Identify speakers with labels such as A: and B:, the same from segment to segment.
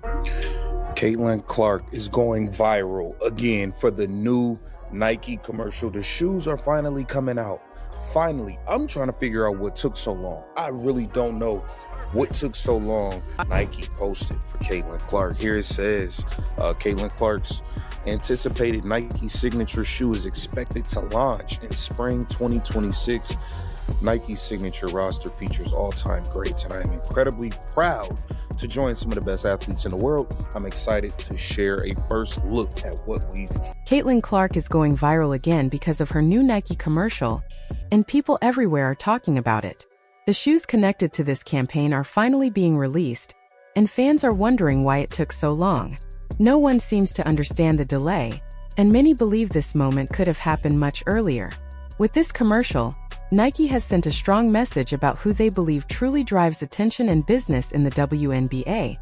A: Caitlin Clark is going viral again for the new Nike commercial. The shoes are finally coming out. Finally, I'm trying to figure out what took so long. I really don't know what took so long. Nike posted for Caitlin Clark. Here it says, Caitlin Clark's anticipated Nike signature shoe is expected to launch in spring 2026. Nike's signature roster features all-time greats, and I am incredibly proud to join some of the best athletes in the world. I'm excited to share a first look at what we've...
B: Caitlin Clark is going viral again because of her new Nike commercial, and people everywhere are talking about it. The shoes connected to this campaign are finally being released, and fans are wondering why it took so long. No one seems to understand the delay, and many believe this moment could have happened much earlier. With this commercial, Nike has sent a strong message about who they believe truly drives attention and business in the WNBA,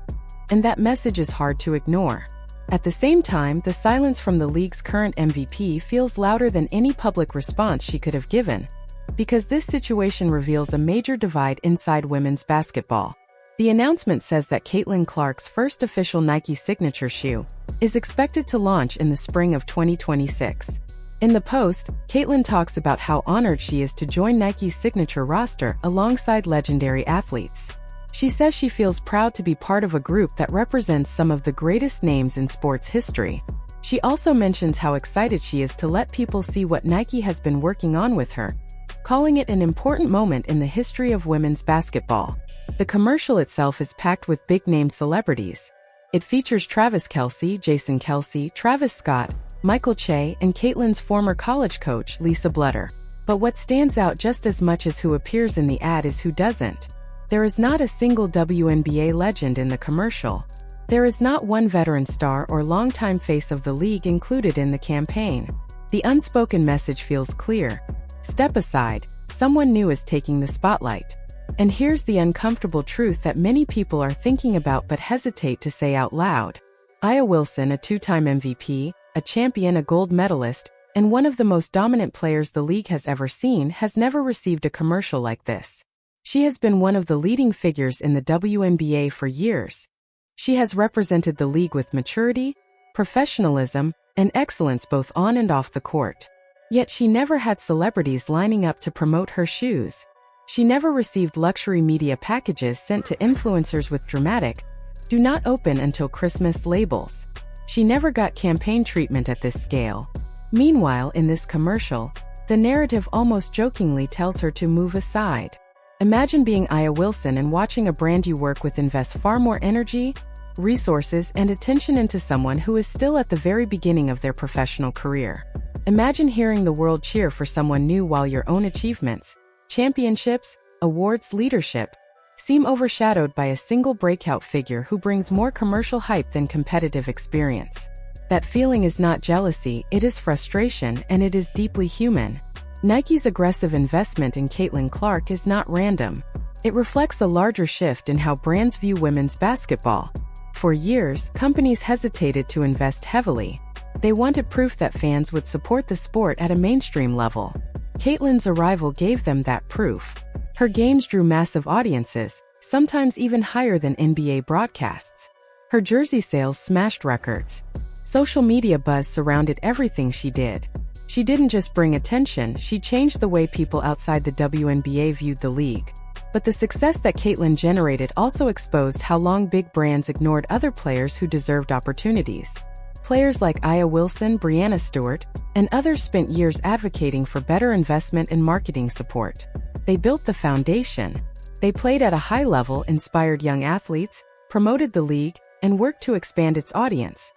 B: and that message is hard to ignore. At the same time, the silence from the league's current MVP feels louder than any public response she could have given, because this situation reveals a major divide inside women's basketball. The announcement says that Caitlin Clark's first official Nike signature shoe is expected to launch in the spring of 2026. In the post, Caitlin talks about how honored she is to join Nike's signature roster alongside legendary athletes. She says she feels proud to be part of a group that represents some of the greatest names in sports history. She also mentions how excited she is to let people see what Nike has been working on with her, calling it an important moment in the history of women's basketball. The commercial itself is packed with big-name celebrities. It features Travis Kelce, Jason Kelce, Travis Scott, Michael Che, and Caitlin's former college coach, Lisa Blutter. But what stands out just as much as who appears in the ad is who doesn't. There is not a single WNBA legend in the commercial. There is not one veteran star or longtime face of the league included in the campaign. The unspoken message feels clear. Step aside, someone new is taking the spotlight. And here's the uncomfortable truth that many people are thinking about but hesitate to say out loud. Aya Wilson, a two-time MVP, a champion, a gold medalist, and one of the most dominant players the league has ever seen, has never received a commercial like this. She has been one of the leading figures in the WNBA for years. She has represented the league with maturity, professionalism, and excellence both on and off the court. Yet she never had celebrities lining up to promote her shoes. She never received luxury media packages sent to influencers with dramatic, "Do not open until Christmas" labels. She never got campaign treatment at this scale. Meanwhile, in this commercial, the narrative almost jokingly tells her to move aside. Imagine being Aya Wilson and watching a brand you work with invest far more energy, resources, and attention into someone who is still at the very beginning of their professional career. Imagine hearing the world cheer for someone new while your own achievements, championships, awards, leadership, seem overshadowed by a single breakout figure who brings more commercial hype than competitive experience. That feeling is not jealousy, it is frustration, and it is deeply human. Nike's aggressive investment in Caitlin Clark is not random. It reflects a larger shift in how brands view women's basketball. For years, companies hesitated to invest heavily. They wanted proof that fans would support the sport at a mainstream level. Caitlin's arrival gave them that proof. Her games drew massive audiences, sometimes even higher than NBA broadcasts. Her jersey sales smashed records. Social media buzz surrounded everything she did. She didn't just bring attention, she changed the way people outside the WNBA viewed the league. But the success that Caitlin generated also exposed how long big brands ignored other players who deserved opportunities. Players like Aya Wilson, Breanna Stewart, and others spent years advocating for better investment and marketing support. They built the foundation. They played at a high level, inspired young athletes, promoted the league, and worked to expand its audience,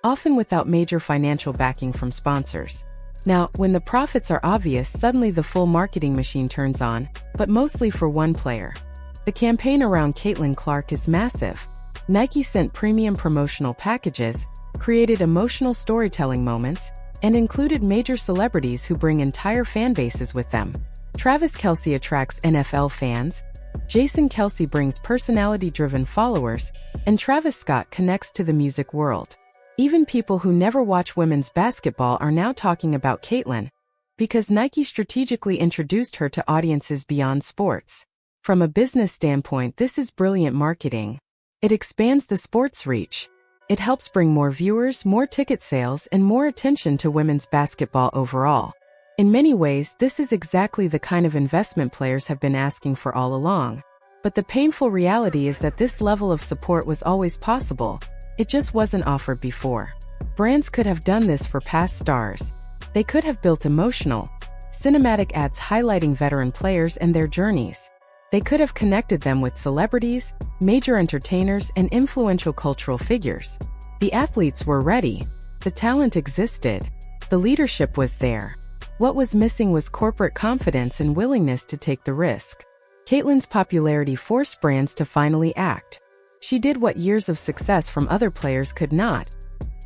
B: often without major financial backing from sponsors. Now, when the profits are obvious, suddenly the full marketing machine turns on, but mostly for one player. The campaign around Caitlin Clark is massive. Nike sent premium promotional packages, created emotional storytelling moments, and included major celebrities who bring entire fan bases with them. Travis Kelce attracts NFL fans, Jason Kelce brings personality-driven followers, and Travis Scott connects to the music world. Even people who never watch women's basketball are now talking about Caitlin, because Nike strategically introduced her to audiences beyond sports. From a business standpoint, this is brilliant marketing. It expands the sport's reach. It helps bring more viewers, more ticket sales, and more attention to women's basketball overall. In many ways, this is exactly the kind of investment players have been asking for all along. But the painful reality is that this level of support was always possible. It just wasn't offered before. Brands could have done this for past stars. They could have built emotional, cinematic ads highlighting veteran players and their journeys. They could have connected them with celebrities, major entertainers, and influential cultural figures. The athletes were ready. The talent existed. The leadership was there. What was missing was corporate confidence and willingness to take the risk. Caitlyn's popularity forced brands to finally act. She did what years of success from other players could not.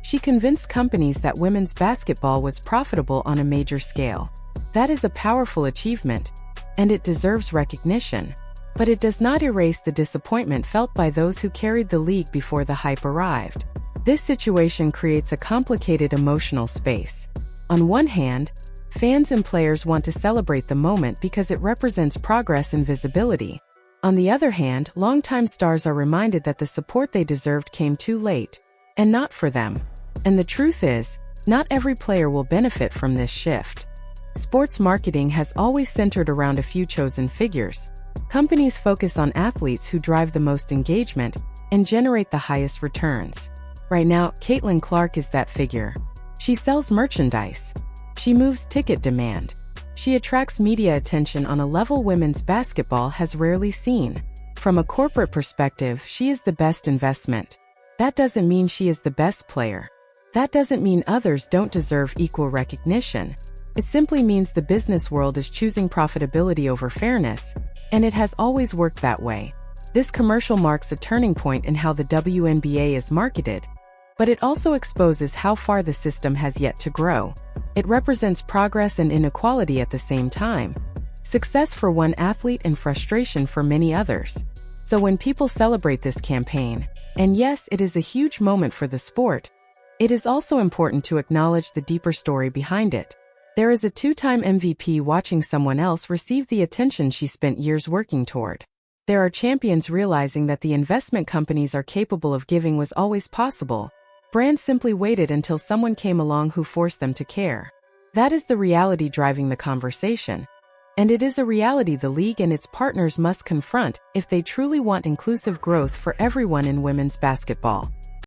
B: She convinced companies that women's basketball was profitable on a major scale. That is a powerful achievement, and it deserves recognition. But it does not erase the disappointment felt by those who carried the league before the hype arrived. This situation creates a complicated emotional space. On one hand, fans and players want to celebrate the moment because it represents progress and visibility. On the other hand, longtime stars are reminded that the support they deserved came too late, and not for them. And the truth is, not every player will benefit from this shift. Sports marketing has always centered around a few chosen figures. Companies focus on athletes who drive the most engagement and generate the highest returns. Right now, Caitlin Clark is that figure. She sells merchandise. She moves ticket demand. She attracts media attention on a level women's basketball has rarely seen. From a corporate perspective, she is the best investment. That doesn't mean she is the best player. That doesn't mean others don't deserve equal recognition. It simply means the business world is choosing profitability over fairness, and it has always worked that way. This commercial marks a turning point in how the WNBA is marketed, but it also exposes how far the system has yet to grow. It represents progress and inequality at the same time. Success for one athlete and frustration for many others. So when people celebrate this campaign, and yes, it is a huge moment for the sport, it is also important to acknowledge the deeper story behind it. There is a two-time MVP watching someone else receive the attention she spent years working toward. There are champions realizing that the investment companies are capable of giving was always possible. Brands simply waited until someone came along who forced them to care. That is the reality driving the conversation. And it is a reality the league and its partners must confront if they truly want inclusive growth for everyone in women's basketball.